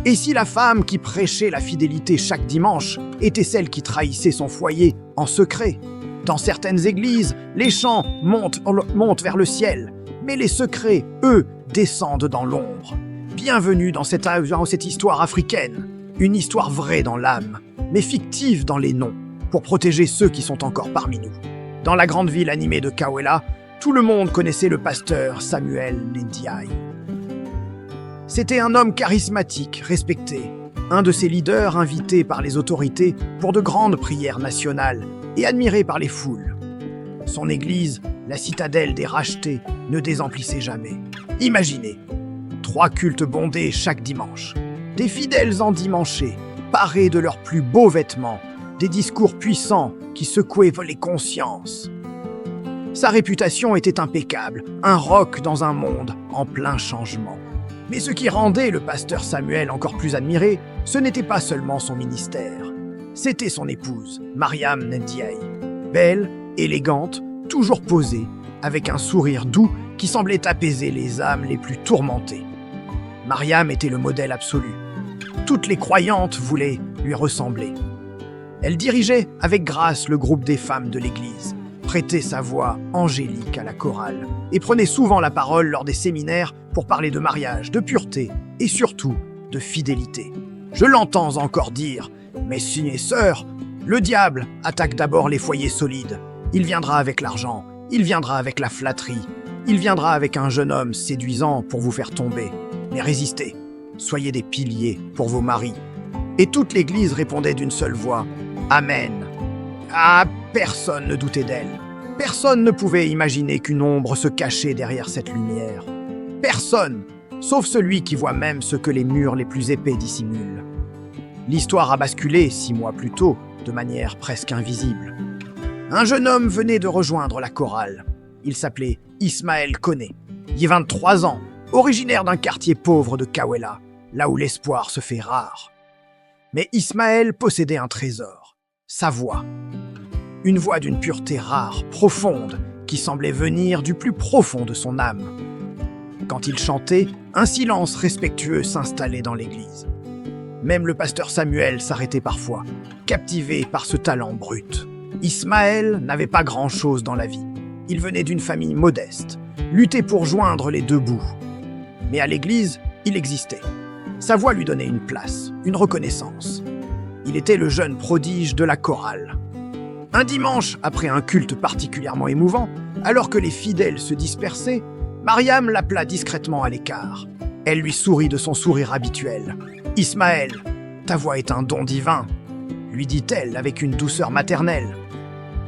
Et si la femme qui prêchait la fidélité chaque dimanche était celle qui trahissait son foyer en secret? Dans certaines églises, les chants montent vers le ciel, mais les secrets, eux, descendent dans l'ombre. Bienvenue dans cette histoire africaine, une histoire vraie dans l'âme, mais fictive dans les noms, pour protéger ceux qui sont encore parmi nous. Dans la grande ville animée de Kawela, tout le monde connaissait le pasteur Samuel Ndiaye. C'était un homme charismatique, respecté, un de ces leaders invités par les autorités pour de grandes prières nationales et admiré par les foules. Son église, la citadelle des rachetés, ne désemplissait jamais. Imaginez, 3 cultes bondés chaque dimanche, des fidèles endimanchés, parés de leurs plus beaux vêtements, des discours puissants qui secouaient les consciences. Sa réputation était impeccable, un roc dans un monde en plein changement. Mais ce qui rendait le pasteur Samuel encore plus admiré, ce n'était pas seulement son ministère. C'était son épouse, Mariam Ndiaye. Belle, élégante, toujours posée, avec un sourire doux qui semblait apaiser les âmes les plus tourmentées. Mariam était le modèle absolu. Toutes les croyantes voulaient lui ressembler. Elle dirigeait avec grâce le groupe des femmes de l'église, prêtait sa voix angélique à la chorale et prenait souvent la parole lors des séminaires pour parler de mariage, de pureté et surtout de fidélité. Je l'entends encore dire « Mes signes et sœurs, le diable attaque d'abord les foyers solides. Il viendra avec l'argent, il viendra avec la flatterie, il viendra avec un jeune homme séduisant pour vous faire tomber. Mais résistez, soyez des piliers pour vos maris. » Et toute l'église répondait d'une seule voix « Amen ». Ah, personne ne doutait d'elle. Personne ne pouvait imaginer qu'une ombre se cachait derrière cette lumière. Personne, sauf celui qui voit même ce que les murs les plus épais dissimulent. L'histoire a basculé 6 mois plus tôt, de manière presque invisible. Un jeune homme venait de rejoindre la chorale. Il s'appelait Ismaël Koné. Il avait 23 ans, originaire d'un quartier pauvre de Kawela, là où l'espoir se fait rare. Mais Ismaël possédait un trésor, sa voix. Une voix d'une pureté rare, profonde, qui semblait venir du plus profond de son âme. Quand il chantait, un silence respectueux s'installait dans l'église. Même le pasteur Samuel s'arrêtait parfois, captivé par ce talent brut. Ismaël n'avait pas grand-chose dans la vie. Il venait d'une famille modeste, luttait pour joindre les 2 bouts. Mais à l'église, il existait. Sa voix lui donnait une place, une reconnaissance. Il était le jeune prodige de la chorale. Un dimanche, après un culte particulièrement émouvant, alors que les fidèles se dispersaient, Mariam l'appela discrètement à l'écart. Elle lui sourit de son sourire habituel. « Ismaël, ta voix est un don divin », lui dit-elle avec une douceur maternelle.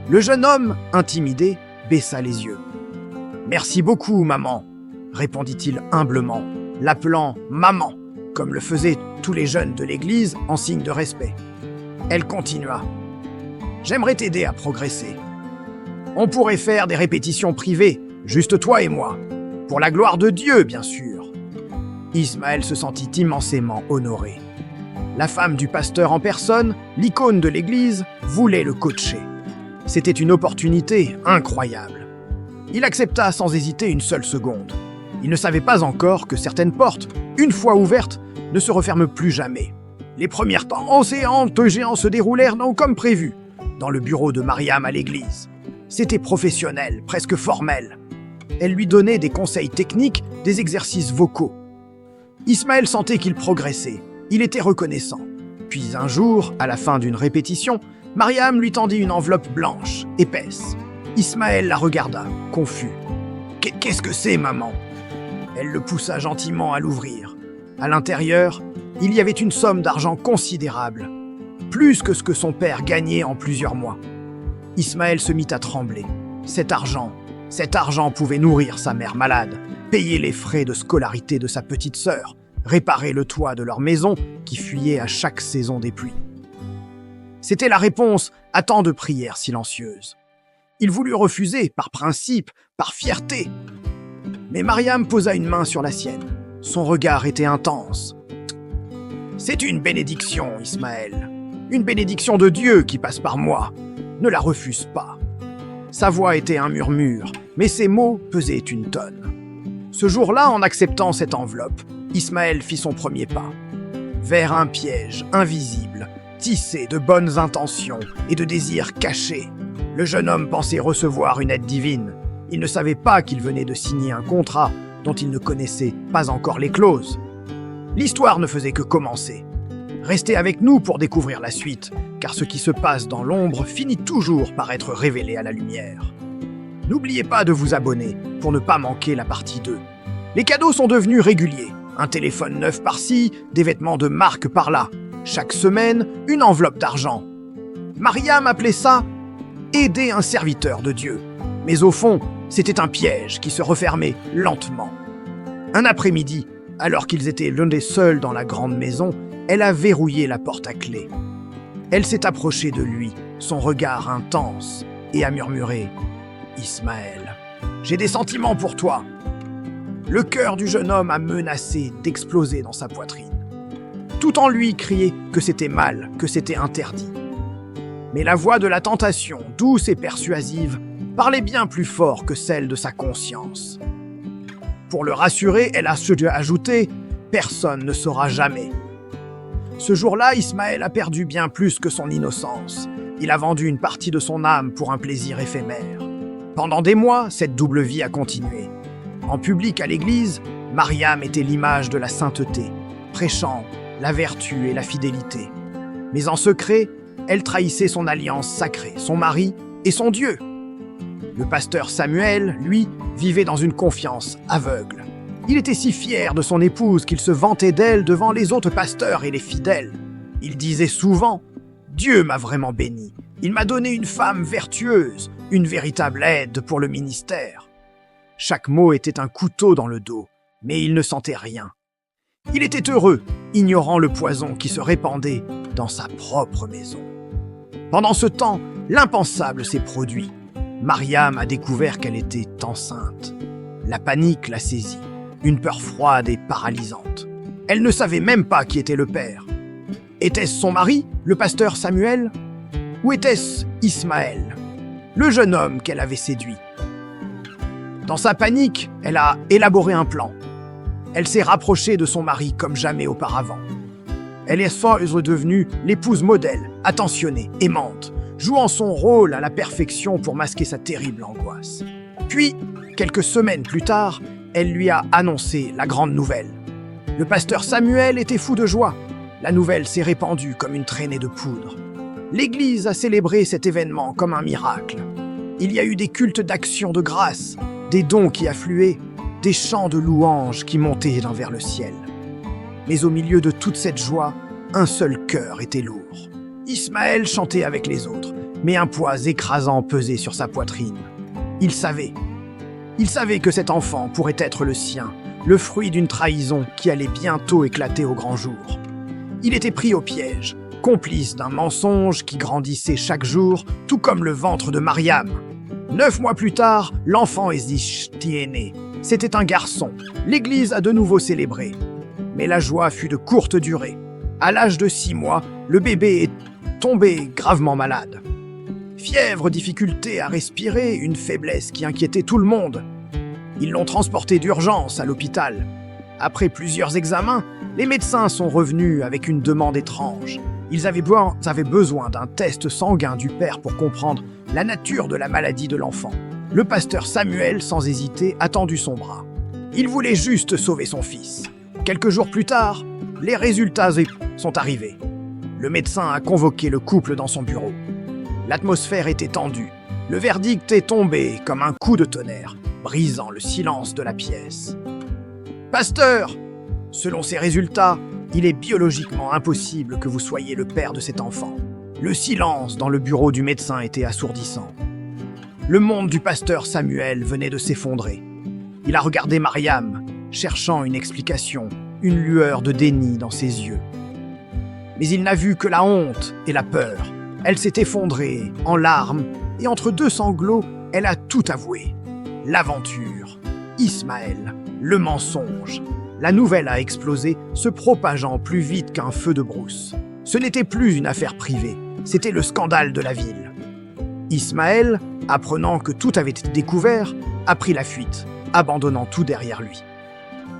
Le jeune homme, intimidé, baissa les yeux. « Merci beaucoup, maman », répondit-il humblement, l'appelant « maman », comme le faisaient tous les jeunes de l'église en signe de respect. Elle continua. « J'aimerais t'aider à progresser. On pourrait faire des répétitions privées, juste toi et moi. Pour la gloire de Dieu, bien sûr. » Ismaël se sentit immensément honoré. La femme du pasteur en personne, l'icône de l'église, voulait le coacher. C'était une opportunité incroyable. Il accepta sans hésiter une seule seconde. Il ne savait pas encore que certaines portes, une fois ouvertes, ne se referment plus jamais. Les premières séances de géants se déroulèrent comme prévu, dans le bureau de Mariam à l'église. C'était professionnel, presque formel. Elle lui donnait des conseils techniques, des exercices vocaux. Ismaël sentait qu'il progressait. Il était reconnaissant. Puis un jour, à la fin d'une répétition, Mariam lui tendit une enveloppe blanche, épaisse. Ismaël la regarda, confus. « Qu'est-ce que c'est, maman ?» Elle le poussa gentiment à l'ouvrir. À l'intérieur, il y avait une somme d'argent considérable, plus que ce que son père gagnait en plusieurs mois. Ismaël se mit à trembler. Cet argent pouvait nourrir sa mère malade, payer les frais de scolarité de sa petite sœur, réparer le toit de leur maison qui fuyait à chaque saison des pluies. C'était la réponse à tant de prières silencieuses. Il voulut refuser, par principe, par fierté. Mais Mariam posa une main sur la sienne. Son regard était intense. « C'est une bénédiction, Ismaël. Une bénédiction de Dieu qui passe par moi. Ne la refuse pas. » Sa voix était un murmure, mais ses mots pesaient une tonne. Ce jour-là, en acceptant cette enveloppe, Ismaël fit son premier pas. vers un piège invisible, tissé de bonnes intentions et de désirs cachés. Le jeune homme pensait recevoir une aide divine. Il ne savait pas qu'il venait de signer un contrat dont il ne connaissait pas encore les clauses. L'histoire ne faisait que commencer. Restez avec nous pour découvrir la suite, car ce qui se passe dans l'ombre finit toujours par être révélé à la lumière. N'oubliez pas de vous abonner pour ne pas manquer la partie 2. Les cadeaux sont devenus réguliers. Un téléphone neuf par-ci, des vêtements de marque par-là. Chaque semaine, une enveloppe d'argent. Mariam appelait ça « aider un serviteur de Dieu ». Mais au fond, c'était un piège qui se refermait lentement. Un après-midi, alors qu'ils étaient l'un des seuls dans la grande maison, elle a verrouillé la porte à clé. Elle s'est approchée de lui, son regard intense, et a murmuré « Ismaël, j'ai des sentiments pour toi ». Le cœur du jeune homme a menacé d'exploser dans sa poitrine. Tout en lui criait que c'était mal, que c'était interdit. Mais la voix de la tentation, douce et persuasive, parlait bien plus fort que celle de sa conscience. Pour le rassurer, elle a ajouté « Personne ne saura jamais ». Ce jour-là, Ismaël a perdu bien plus que son innocence. Il a vendu une partie de son âme pour un plaisir éphémère. Pendant des mois, cette double vie a continué. En public à l'église, Mariam était l'image de la sainteté, prêchant la vertu et la fidélité. Mais en secret, elle trahissait son alliance sacrée, son mari et son Dieu. Le pasteur Samuel, lui, vivait dans une confiance aveugle. Il était si fier de son épouse qu'il se vantait d'elle devant les autres pasteurs et les fidèles. Il disait souvent « Dieu m'a vraiment béni. Il m'a donné une femme vertueuse, une véritable aide pour le ministère. » Chaque mot était un couteau dans le dos, mais il ne sentait rien. Il était heureux, ignorant le poison qui se répandait dans sa propre maison. Pendant ce temps, l'impensable s'est produit. Mariam a découvert qu'elle était enceinte. La panique l'a saisie, une peur froide et paralysante. Elle ne savait même pas qui était le père. Était-ce son mari, le pasteur Samuel? Ou était-ce Ismaël, le jeune homme qu'elle avait séduit? Dans sa panique, elle a élaboré un plan. Elle s'est rapprochée de son mari comme jamais auparavant. Elle est devenue l'épouse modèle, attentionnée, aimante, jouant son rôle à la perfection pour masquer sa terrible angoisse. Puis, quelques semaines plus tard, elle lui a annoncé la grande nouvelle. Le pasteur Samuel était fou de joie. La nouvelle s'est répandue comme une traînée de poudre. L'Église a célébré cet événement comme un miracle. Il y a eu des cultes d'action de grâce, des dons qui affluaient, des chants de louanges qui montaient vers le ciel. Mais au milieu de toute cette joie, un seul cœur était lourd. Ismaël chantait avec les autres, mais un poids écrasant pesait sur sa poitrine. Il savait que cet enfant pourrait être le sien, le fruit d'une trahison qui allait bientôt éclater au grand jour. Il était pris au piège, complice d'un mensonge qui grandissait chaque jour, tout comme le ventre de Mariam. 9 mois plus tard, l'enfant est né. C'était un garçon. L'Église a de nouveau célébré. Mais la joie fut de courte durée. À l'âge de 6 mois, le bébé est tombé gravement malade. Fièvre, difficulté à respirer, une faiblesse qui inquiétait tout le monde. Ils l'ont transporté d'urgence à l'hôpital. Après plusieurs examens, les médecins sont revenus avec une demande étrange. Ils avaient besoin d'un test sanguin du père pour comprendre la nature de la maladie de l'enfant. Le pasteur Samuel, sans hésiter, a tendu son bras. Il voulait juste sauver son fils. Quelques jours plus tard, les résultats sont arrivés. Le médecin a convoqué le couple dans son bureau. L'atmosphère était tendue. Le verdict est tombé comme un coup de tonnerre, brisant le silence de la pièce. « Pasteur, selon ces résultats, il est biologiquement impossible que vous soyez le père de cet enfant. » Le silence dans le bureau du médecin était assourdissant. Le monde du pasteur Samuel venait de s'effondrer. Il a regardé Mariam, cherchant une explication, une lueur de déni dans ses yeux. Mais il n'a vu que la honte et la peur. Elle s'est effondrée en larmes et entre deux sanglots, elle a tout avoué. L'aventure, Ismaël, le mensonge. La nouvelle a explosé, se propageant plus vite qu'un feu de brousse. Ce n'était plus une affaire privée, c'était le scandale de la ville. Ismaël, apprenant que tout avait été découvert, a pris la fuite, abandonnant tout derrière lui.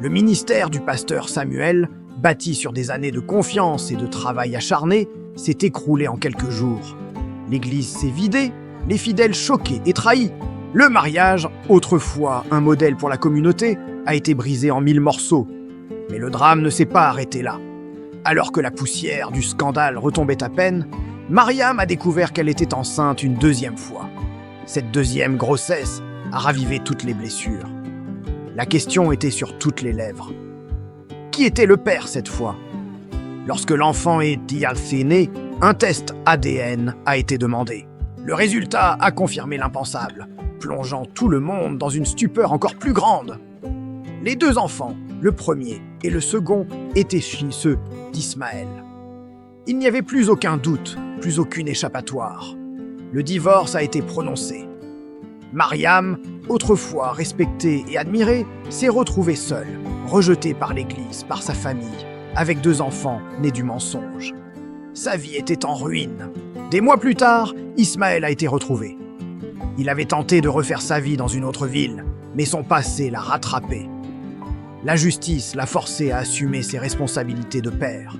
Le ministère du pasteur Samuel bâti sur des années de confiance et de travail acharné, s'est écroulé en quelques jours. L'église s'est vidée, les fidèles choqués et trahis. Le mariage, autrefois un modèle pour la communauté, a été brisé en 1000 morceaux. Mais le drame ne s'est pas arrêté là. Alors que la poussière du scandale retombait à peine, Mariam a découvert qu'elle était enceinte une deuxième fois. Cette deuxième grossesse a ravivé toutes les blessures. La question était sur toutes les lèvres. Qui était le père cette fois? Lorsque l'enfant est né, un test ADN a été demandé. Le résultat a confirmé l'impensable, plongeant tout le monde dans une stupeur encore plus grande. Les deux enfants, le premier et le second, étaient ceux d'Ismaël. Il n'y avait plus aucun doute, plus aucune échappatoire. Le divorce a été prononcé. Mariam, autrefois respectée et admirée, s'est retrouvée seule, rejetée par l'Église, par sa famille, avec deux enfants nés du mensonge. Sa vie était en ruine. Des mois plus tard, Ismaël a été retrouvé. Il avait tenté de refaire sa vie dans une autre ville, mais son passé l'a rattrapé. La justice l'a forcé à assumer ses responsabilités de père.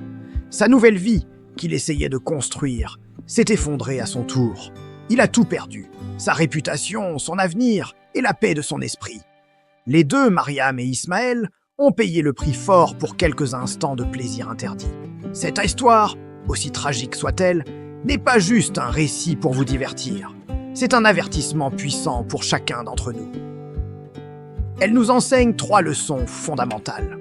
Sa nouvelle vie, qu'il essayait de construire, s'est effondrée à son tour. Il a tout perdu, sa réputation, son avenir et la paix de son esprit. Les deux, Mariam et Ismaël, ont payé le prix fort pour quelques instants de plaisir interdit. Cette histoire, aussi tragique soit-elle, n'est pas juste un récit pour vous divertir. C'est un avertissement puissant pour chacun d'entre nous. Elle nous enseigne 3 leçons fondamentales.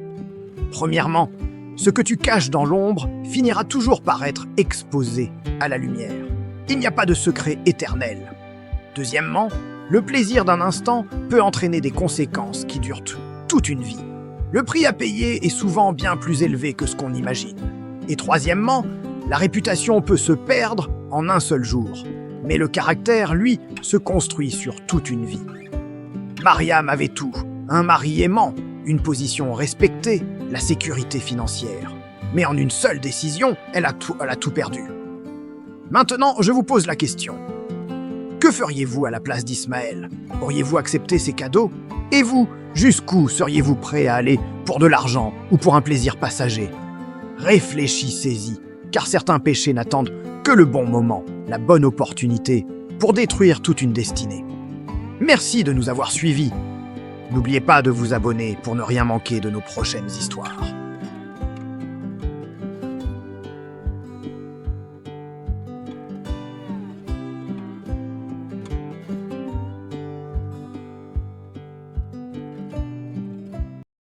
Premièrement, ce que tu caches dans l'ombre finira toujours par être exposé à la lumière. Il n'y a pas de secret éternel. Deuxièmement, le plaisir d'un instant peut entraîner des conséquences qui durent toute une vie. Le prix à payer est souvent bien plus élevé que ce qu'on imagine. Et troisièmement, la réputation peut se perdre en un seul jour. Mais le caractère, lui, se construit sur toute une vie. Mariam avait tout, un mari aimant, une position respectée, la sécurité financière. Mais en une seule décision, elle a tout perdu. Maintenant, je vous pose la question. Que feriez-vous à la place d'Ismaël? Auriez-vous accepté ses cadeaux? Et vous, jusqu'où seriez-vous prêt à aller pour de l'argent ou pour un plaisir passager? Réfléchissez-y, car certains péchés n'attendent que le bon moment, la bonne opportunité pour détruire toute une destinée. Merci de nous avoir suivis. N'oubliez pas de vous abonner pour ne rien manquer de nos prochaines histoires.